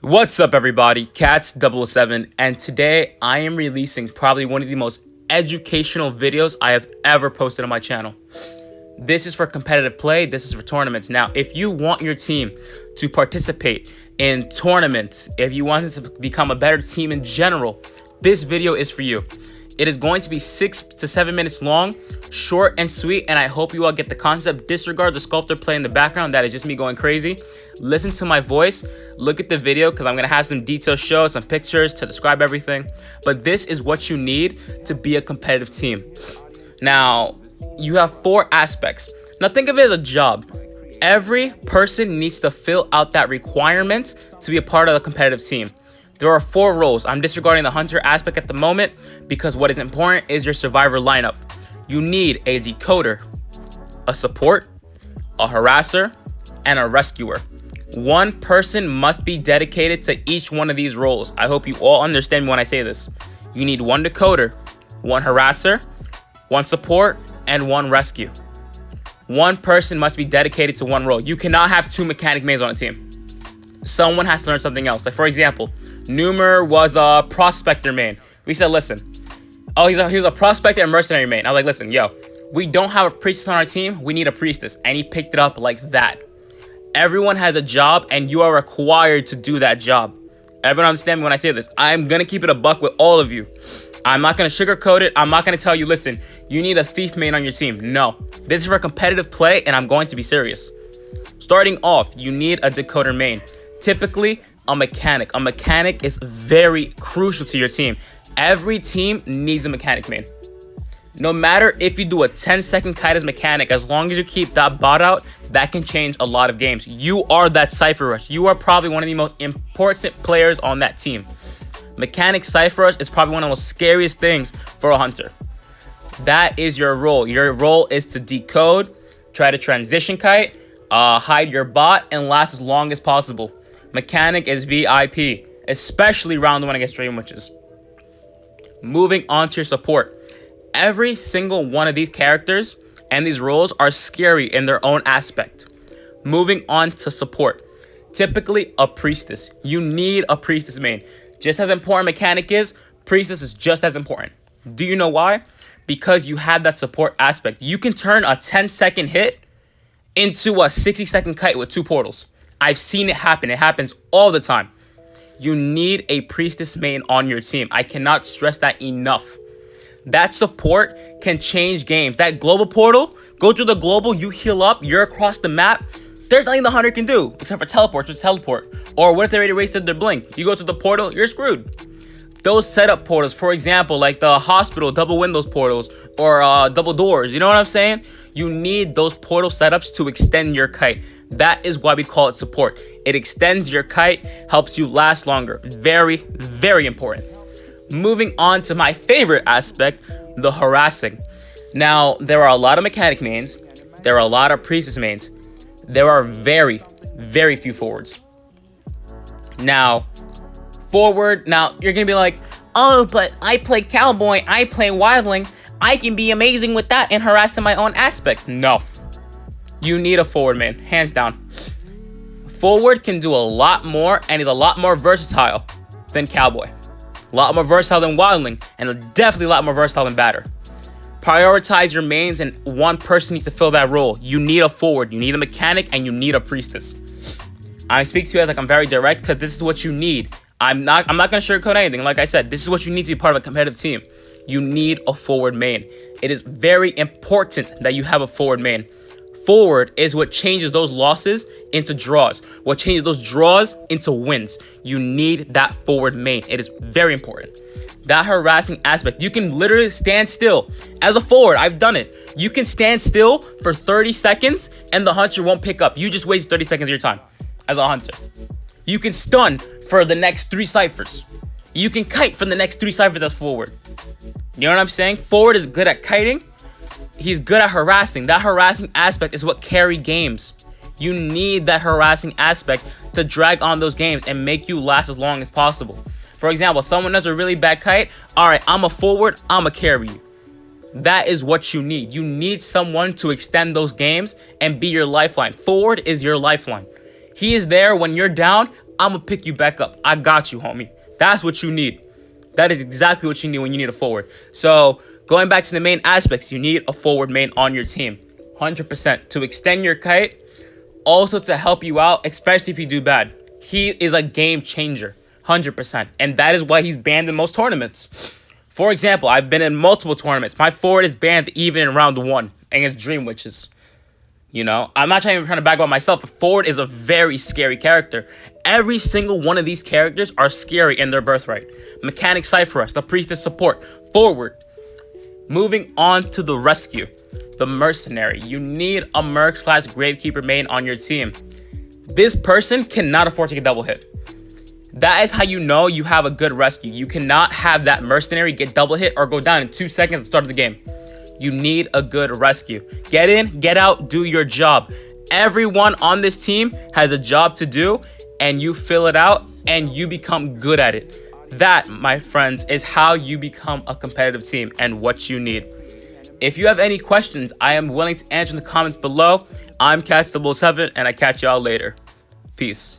What's up, everybody? Cats007, and today I am releasing probably one of the most educational videos I have ever posted on my channel. This is for competitive play. This is for tournaments. Now, if you want your team to participate in tournaments, if you want to become a better team in general, this video is for you. It is going to be 6 to 7 minutes long, short and sweet, and I hope you all get the concept. Disregard the sculptor play in the background. That is just me going crazy. Listen to my voice. Look at the video because I'm going to have some detailed shows, some pictures to describe everything. But this is what you need to be a competitive team. Now, you have 4 aspects. Now, think of it as a job. Every person needs to fill out that requirement to be a part of a competitive team. There are 4 roles. I'm disregarding the hunter aspect at the moment because what is important is your survivor lineup. You need a decoder, a support, a harasser, and a rescuer. One person must be dedicated to each one of these roles. I hope you all understand me when I say this. You need 1 decoder, 1 harasser, 1 support, and 1 rescue. One person must be dedicated to 1 role. You cannot have 2 mechanic mains on a team. Someone has to learn something else. Like, for example, Numer was a prospector main. We said, listen, he's a prospector and mercenary main. I was like, listen, yo, we don't have a priestess on our team. We need a priestess. And he picked it up like that. Everyone has a job, and you are required to do that job. Everyone understand me when I say this. I'm going to keep it a buck with all of you. I'm not going to sugarcoat it. I'm not going to tell you, listen, you need a thief main on your team. No, this is for competitive play, and I'm going to be serious. Starting off, you need a decoder main. Typically, a mechanic. A mechanic is very crucial to your team. Every team needs a mechanic main. No matter if you do a 10-second kite as mechanic, as long as you keep that bot out, that can change a lot of games. You are that Cypher Rush. You are probably one of the most important players on that team. Mechanic Cypher Rush is probably one of the most scariest things for a hunter. That is your role. Your role is to decode, try to transition kite, hide your bot, and last as long as possible. Mechanic is VIP, especially round 1 against Dream Witches. Moving on to your support. Every single one of these characters and these roles are scary in their own aspect. Moving on to support. Typically a priestess. You need a priestess main. Just as important mechanic is, priestess is just as important. Do you know why? Because you have that support aspect. You can turn a 10-second hit into a 60-second kite with 2 portals. I've seen it happen. It happens all the time. You need a priestess main on your team. I cannot stress that enough. That support can change games. That global portal, go through the global, you heal up, you're across the map. There's nothing the hunter can do except for teleport. Or what if they already wasted their blink? You go to the portal, you're screwed. Those setup portals, for example, like the hospital, double windows portals, or double doors, you know what I'm saying? You need those portal setups to extend your kite. That is why we call it support. It extends your kite, helps you last longer. Very, very important. Moving on to my favorite aspect, the harassing. Now, there are a lot of mechanic mains. There are a lot of priestess mains. There are very, very few forwards. Now, forward, you're going to be like, oh, but I play cowboy, I play wildling. I can be amazing with that and harassing my own aspect. No. You need a forward main, hands down. Forward can do a lot more and is a lot more versatile than cowboy. A lot more versatile than wildling, and definitely a lot more versatile than batter. Prioritize your mains, and one person needs to fill that role. You need a forward, you need a mechanic, and you need a priestess. I speak to you as like I'm very direct because this is what you need. I'm not gonna sugarcoat anything. Like I said, this is what you need to be part of a competitive team. You need a forward main. It is very important that you have a forward main. Forward is what changes those losses into draws. What changes those draws into wins. You need that forward main. It is very important. That harassing aspect. You can literally stand still. As a forward, I've done it. You can stand still for 30 seconds and the hunter won't pick up. You just waste 30 seconds of your time as a hunter. You can stun for the next 3 ciphers. You can kite for the next 3 ciphers as forward. You know what I'm saying? Forward is good at kiting. He's good at harassing. That harassing aspect is what carry games. You need that harassing aspect to drag on those games and make you last as long as possible. For example, someone does a really bad kite. All right, I'm a forward. I'm a carry you. That is what you need. You need someone to extend those games and be your lifeline. Forward is your lifeline. He is there when you're down. I'm going to pick you back up. I got you, homie. That's what you need. That is exactly what you need when you need a forward. So going back to the main aspects, you need a forward main on your team. 100% to extend your kite. Also to help you out, especially if you do bad. He is a game changer. 100%. And that is why he's banned in most tournaments. For example, I've been in multiple tournaments. My forward is banned even in round 1 against Dream Witches. You know, I'm not even trying to brag about myself, but forward is a very scary character. Every single one of these characters are scary in their birthright. Mechanic Cypherus, the Priestess support, forward. Moving on to the rescue, the Mercenary. You need a Merc / Gravekeeper main on your team. This person cannot afford to get double hit. That is how you know you have a good rescue. You cannot have that Mercenary get double hit or go down in 2 seconds at the start of the game. You need a good rescue. Get in, get out, do your job. Everyone on this team has a job to do, and you fill it out, and you become good at it. That, my friends, is how you become a competitive team and what you need. If you have any questions, I am willing to answer in the comments below. I'm Cats007, and I catch y'all later. Peace.